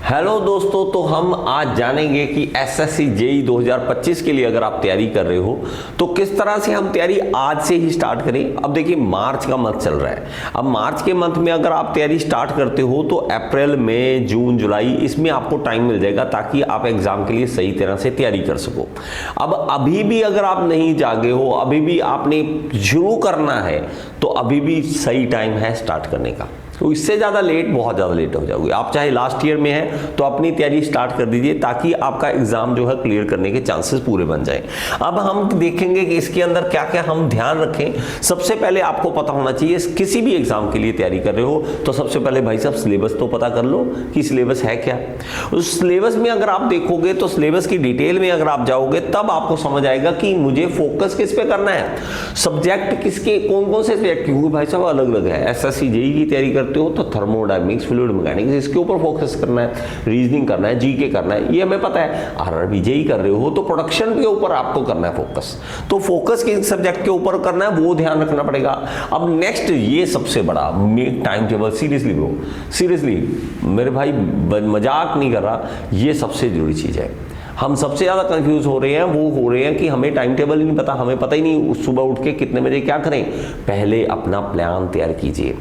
Hello दोस्तों, तो हम आज जानेंगे कि एसएससी जेईई 2025 के लिए अगर आप तैयारी कर रहे हो तो किस तरह से हम तैयारी आज से ही स्टार्ट करें। अब देखिए, मार्च का मंथ चल रहा है। अब मार्च के मंथ में अगर आप तैयारी स्टार्ट करते हो तो अप्रैल, मई, जून, जुलाई इसमें आपको टाइम मिल जाएगा ताकि आप एग्जाम के लिए सही तरह से तैयारी कर सको। अब अभी भी अगर आप नहीं जागे हो, अभी भी आपने शुरू करना है, तो अभी भी सही टाइम है स्टार्ट करने का। तो इससे ज़्यादा लेट, बहुत ज़्यादा लेट हो जाओगे। आप चाहे लास्ट ईयर में हैं तो अपनी तैयारी स्टार्ट कर दीजिए ताकि आपका एग्जाम जो है क्लियर करने के चांसेस पूरे बन जाएं। अब हम देखेंगे कि इसके अंदर क्या क्या हम ध्यान रखें। सबसे पहले आपको पता होना चाहिए, किसी भी एग्जाम के लिए तैयारी कर रहे हो तो सबसे पहले भाई साहब सिलेबस तो पता कर लो कि सिलेबस है क्या। उस सिलेबस में अगर आप देखोगे तो सिलेबस की डिटेल में अगर आप जाओगे तब आपको समझ आएगा कि मुझे फोकस किस पे करना है, सब्जेक्ट किसके, कौन कौन से सब्जेक्ट, क्योंकि भाई साहब अलग अलग है। एसएससी जेईई की तैयारी करते हो तो थर्मोडायनेमिक्स, फ्लूइड मैकेनिक्स इसके ऊपर फोकस करना है, रीजनिंग करना है, जीके करना है, ये हमें पता है। आरआरबी जेईई कर रहे हो तो प्रोडक्शन के ऊपर आपको करना है फोकस। तो फोकस किस सब्जेक्ट के ऊपर करना है वो ध्यान रखना पड़ेगा। अब नेक्स्ट, ये सबसे बड़ा make time table. Seriously bro, seriously मेरे भाई, मजाक नहीं कर रहा, ये सबसे जरूरी चीज है। हम सबसे ज़्यादा कंफ्यूज हो रहे हैं, वो हो रहे हैं कि हमें टाइम टेबल ही नहीं पता, हमें पता ही नहीं सुबह उठ के कितने बजे क्या करें। पहले अपना प्लान तैयार कीजिए,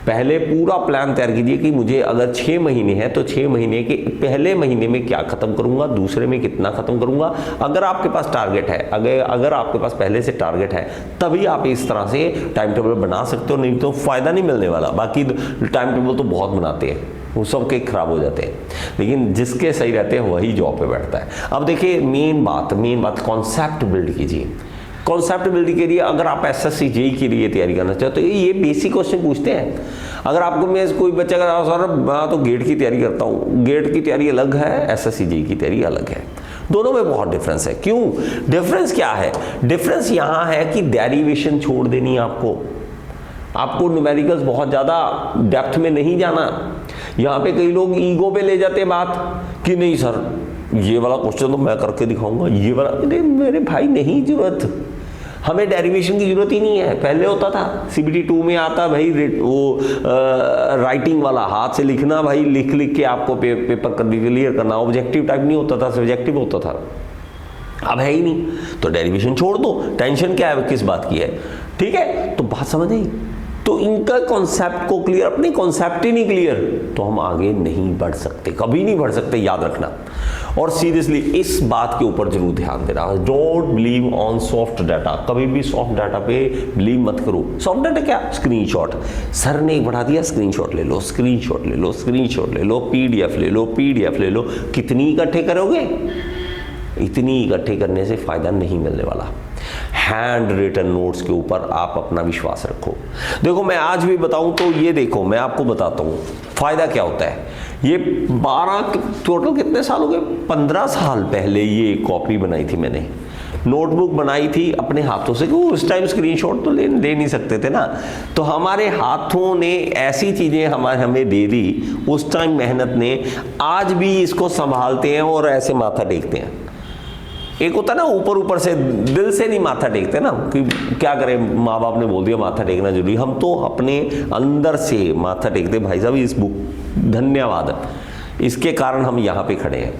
पहले पूरा प्लान तैयार कीजिए कि मुझे अगर 6 महीने हैं तो 6 महीने के पहले महीने में क्या खत्म करूंगा, दूसरे में कितना खत्म करूंगा। अगर आपके पास टारगेट है, अगर आपके पास पहले से टारगेट है, तभी आप इस तरह से टाइम टेबल बना सकते हो, नहीं तो फायदा नहीं मिलने वाला। बाकी टाइम टेबल तो बहुत बनाते हैं, वो सबके खराब हो जाते हैं, लेकिन जिसके सही रहते हैं वही जॉब पे बैठता है। अब देखिए, मेन बात कॉन्सेप्ट बिल्ड कीजिए। कॉन्सेप्ट बिल्ड के लिए अगर आप एसएससी जेईई के लिए तैयारी करना चाहते हो तो ये बेसिक क्वेश्चन पूछते हैं। अगर आपको में कोई बच्चा अगर सर मैं तो गेट की तैयारी करता हूँ, गेट की तैयारी अलग है, एसएससी जेईई की तैयारी अलग है, दोनों में बहुत डिफरेंस है। क्यों डिफरेंस, क्या है डिफरेंस? यहाँ है कि डेरिवेशन छोड़ देनी है आपको न्यूमेरिकल्स बहुत ज़्यादा डेप्थ में नहीं जाना। यहाँ पे कई लोग ईगो पे ले जाते हैं बात कि नहीं सर ये वाला क्वेश्चन तो मैं करके दिखाऊंगा, ये वाला। मेरे भाई नहीं जरूरत, हमें डेरिवेशन की जरूरत ही नहीं है। पहले होता था सीबीटी 2 में आता भाई वो राइटिंग वाला, हाथ से लिखना भाई, लिख के आपको पेपर क्लियर करना। ऑब्जेक्टिव टाइप नहीं होता था, सब्जेक्टिव होता था। अब है ही नहीं तो डेरिवेशन छोड़ दो, टेंशन क्या है, किस बात की है। ठीक है, तो बात समझ आई। तो इनका कॉन्सेप्ट को क्लियर, अपनी कॉन्सेप्ट ही नहीं क्लियर तो हम आगे नहीं बढ़ सकते, कभी नहीं बढ़ सकते, याद रखना। और सीरियसली इस बात के ऊपर जरूर ध्यान देना, don't believe on soft data. कभी भी सॉफ्ट डाटा पे बिलीव मत करो। सॉफ्ट डाटा क्या? स्क्रीनशॉट। सर ने बढ़ा दिया, स्क्रीनशॉट ले लो, स्क्रीनशॉट ले लो, स्क्रीनशॉट ले लो, पीडीएफ ले लो, पीडीएफ ले लो। कितनी इकट्ठे करोगे? इतनी इकट्ठे करने से फायदा नहीं मिलने वाला। हैंड रिटन नोट्स के ऊपर आप अपना विश्वास रखो। देखो, मैं आज भी बताऊं तो ये देखो, मैं आपको बताता हूं फायदा क्या होता है। ये 12 टोटल कितने साल हो गए, 15 साल पहले ये कॉपी बनाई थी मैंने, नोटबुक बनाई थी अपने हाथों से। क्योंकि उस टाइम स्क्रीनशॉट तो ले नहीं सकते थे ना, तो हमारे हाथों ने ऐसी चीजें हमें दे दी उस टाइम, मेहनत ने। आज भी इसको संभालते हैं और ऐसे माथा टेकते हैं। एक होता है ना ऊपर से, दिल से नहीं माथा टेकते ना, कि क्या करें, माँ बाप ने बोल दिया माथा टेकना जरूरी। हम तो अपने अंदर से माथा टेकते, भाई साहब इस बुक, धन्यवाद, इसके कारण हम यहाँ पे खड़े हैं।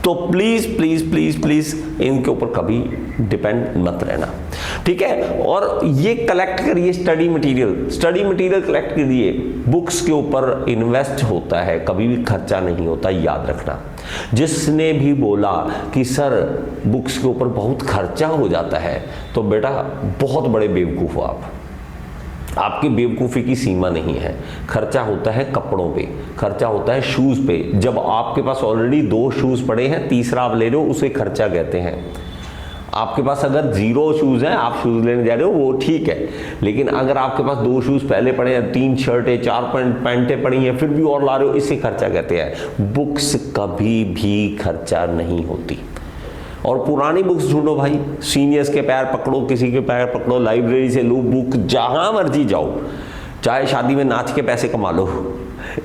तो प्लीज प्लीज प्लीज प्लीज इनके ऊपर कभी डिपेंड मत रहना, ठीक है। और ये कलेक्ट करिए स्टडी मटेरियल कलेक्ट करिए। बुक्स के ऊपर इन्वेस्ट होता है, कभी भी खर्चा नहीं होता, याद रखना। जिसने भी बोला कि सर बुक्स के ऊपर बहुत खर्चा हो जाता है, तो बेटा बहुत बड़े बेवकूफ़ हो आप। आपकी बेवकूफ़ी की सीमा नहीं है। खर्चा होता है कपड़ों पे, खर्चा होता है शूज़ पे। जब आपके पास ऑलरेडी 2 शूज़ पड़े हैं, तीसरा आप ले रहे हो, उसे खर्चा कहते हैं। आपके पास अगर 0 शूज़ हैं, आप शूज़ लेने जा रहे हो, वो ठीक है। लेकिन अगर आपके पास 2 शूज़ पहले पड़े हैं, 3 शर्टें, 4 पैंटें पड़ी हैं, फिर भी और ला रहे हो, इसे खर्चा कहते हैं। बुक्स कभी भी खर्चा नहीं होती। और पुरानी बुक्स ढूंढो भाई, सीनियर्स के पैर पकड़ो, किसी के पैर पकड़ो, लाइब्रेरी से लो बुक, जहां मर्जी जाओ, चाहे शादी में नाच के पैसे कमा लो,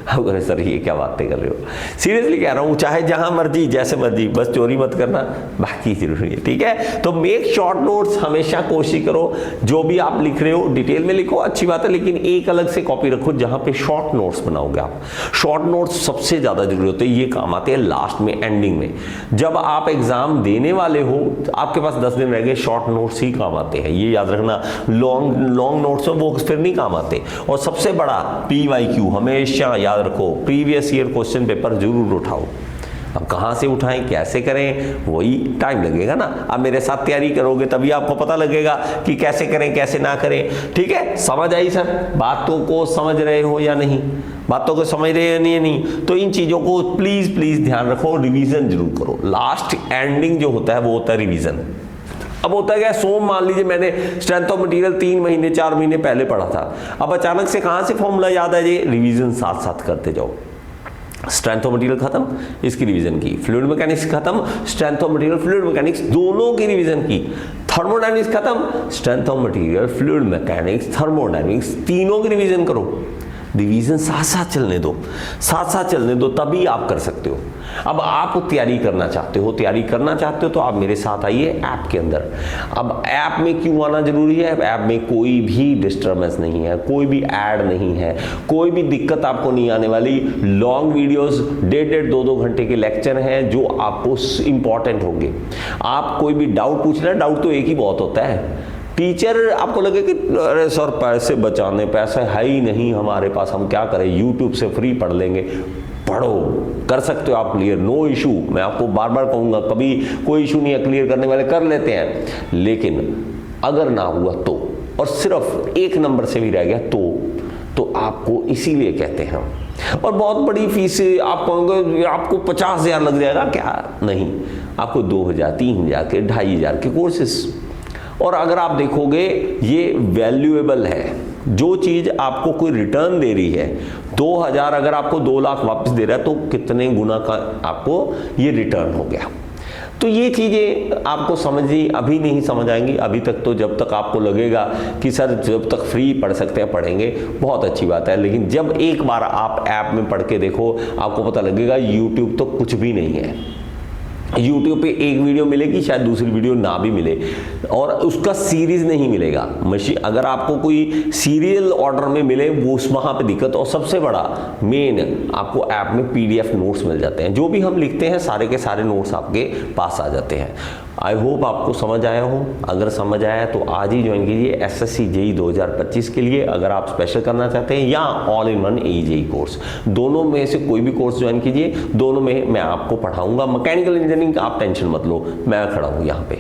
हम कह रहे सर ये क्या बातें कर रहे हो, सीरियसली कह रहा हूँ, चाहे जहां मर्जी जैसे मर्जी, बस चोरी मत करना, बाकी जरूरी है, ठीक है। तो मेक शॉर्ट नोट्स, हमेशा कोशिश करो जो भी आप लिख रहे हो डिटेल में लिखो, अच्छी बात है, लेकिन एक अलग से कॉपी रखो जहां पे शॉर्ट नोट्स बनाओगे आप। शॉर्ट नोट्स सबसे ज्यादा जरूरी होते हैं, ये काम आते हैं लास्ट में, एंडिंग में, जब आप एग्जाम देने वाले हो, आपके पास 10 दिन रह गए, शॉर्ट नोट्स ही काम आते हैं, ये याद रखना। लॉन्ग नोट्स में वो फिर नहीं काम आते। और सबसे बड़ा PYQ, हमेशा याद रखो, प्रीवियस ईयर क्वेश्चन पेपर जरूर उठाओ। अब कहाँ से उठाएं, कैसे करें, वही टाइम लगेगा ना। अब मेरे साथ तैयारी करोगे तभी आपको पता लगेगा कि कैसे करें कैसे ना करें, ठीक है। समझ आई सर, बातों को समझ रहे हो या नहीं, बातों को समझ रहे हैं या नहीं, तो इन चीज़ों को प्लीज़ ध्यान रखो, रिवीजन जरूर करो। लास्ट एंडिंग जो होता है वो होता है रिवीजन। अब होता है क्या, सोम मान लीजिए मैंने स्ट्रेंथ ऑफ मटेरियल 3 महीने 4 महीने पहले पढ़ा था, अब अचानक से कहाँ से फॉर्मूला याद आ जाए, रिवीजन साथ साथ करते जाओ। स्ट्रेंथ ऑफ मटेरियल खत्म, इसकी रिवीजन की, फ्लूइड मैकेनिक्स खत्म, strength of material fluid mechanics दोनों की रिवीजन की, थर्मोडायनेमिक्स खत्म, strength of material fluid mechanics thermodynamics तीनों की रिवीजन करो। रिवीजन साथ साथ चलने दो, साथ साथ चलने दो, तभी आप कर सकते हो। अब आप तैयारी करना चाहते हो तो आप मेरे साथ आइए ऐप के अंदर। अब ऐप में क्यों आना जरूरी है, ऐप में कोई भी डिस्टर्बेंस नहीं है, कोई भी ऐड नहीं है, कोई भी दिक्कत आपको नहीं आने वाली। लॉन्ग वीडियोस, 1.5 2 घंटे के लेक्चर हैं जो आपको इंपॉर्टेंट होंगे। आप कोई भी डाउट पूछ रहे हैं, डाउट तो एक ही बहुत होता है। टीचर आपको लगे कि अरे सर पैसे बचाने, पैसे है ही नहीं हमारे पास, हम क्या करें, यूट्यूब से फ्री पढ़ लेंगे। पढ़ो, कर सकते हो आप क्लियर, नो इशू। मैं आपको बार बार कहूँगा, कभी कोई इशू नहीं है, क्लियर करने वाले कर लेते हैं। लेकिन अगर ना हुआ तो, और सिर्फ 1 नंबर से भी रह गया तो आपको इसीलिए कहते हैं। और बहुत बड़ी फीस आप कहोगे आपको 50,000 लग जाएगा, क्या नहीं, आपको 2,000 3,000 के 2,500 के कोर्सेस। और अगर आप देखोगे ये वैल्यूएबल है, जो चीज आपको कोई रिटर्न दे रही है, 2,000 अगर आपको 2 लाख वापस दे रहा है तो कितने गुना का आपको ये रिटर्न हो गया। तो ये चीजें आपको समझनी अभी नहीं समझ आएंगी, अभी तक तो जब तक आपको लगेगा कि सर जब तक फ्री पढ़ सकते हैं पढ़ेंगे, बहुत अच्छी बात है। लेकिन जब एक बार आप ऐप में पढ़ के देखो, आपको पता लगेगा यूट्यूब तो कुछ भी नहीं है। YouTube पे एक वीडियो मिलेगी, शायद दूसरी वीडियो ना भी मिले, और उसका सीरीज नहीं मिलेगा। मशीन अगर आपको कोई सीरियल ऑर्डर में मिले वो उस वहाँ पे दिक्कत। और सबसे बड़ा मेन, आपको ऐप में PDF नोट्स मिल जाते हैं, जो भी हम लिखते हैं सारे के सारे नोट्स आपके पास आ जाते हैं। आई होप आपको समझ आया हो। अगर समझ आया तो आज ही ज्वाइन कीजिए SSC JEE 2025 के लिए। अगर आप स्पेशल करना चाहते हैं या all in one AE course, दोनों में से कोई भी कोर्स ज्वाइन कीजिए, दोनों में मैं आपको पढ़ाऊंगा। मैकेनिकल इंजीनियरिंग आप टेंशन मत लो, मैं खड़ा हूँ यहाँ पे,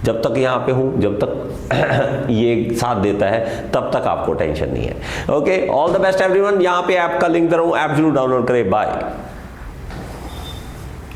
जब तक यहाँ पे हूँ, जब तक ये साथ देता है तब तक आपको टेंशन नहीं है। Okay, all the best everyone. यहाँ पे ऐप का लिंक दे रहा हूँ, ऐप जरूर डाउनलोड करें। बाय।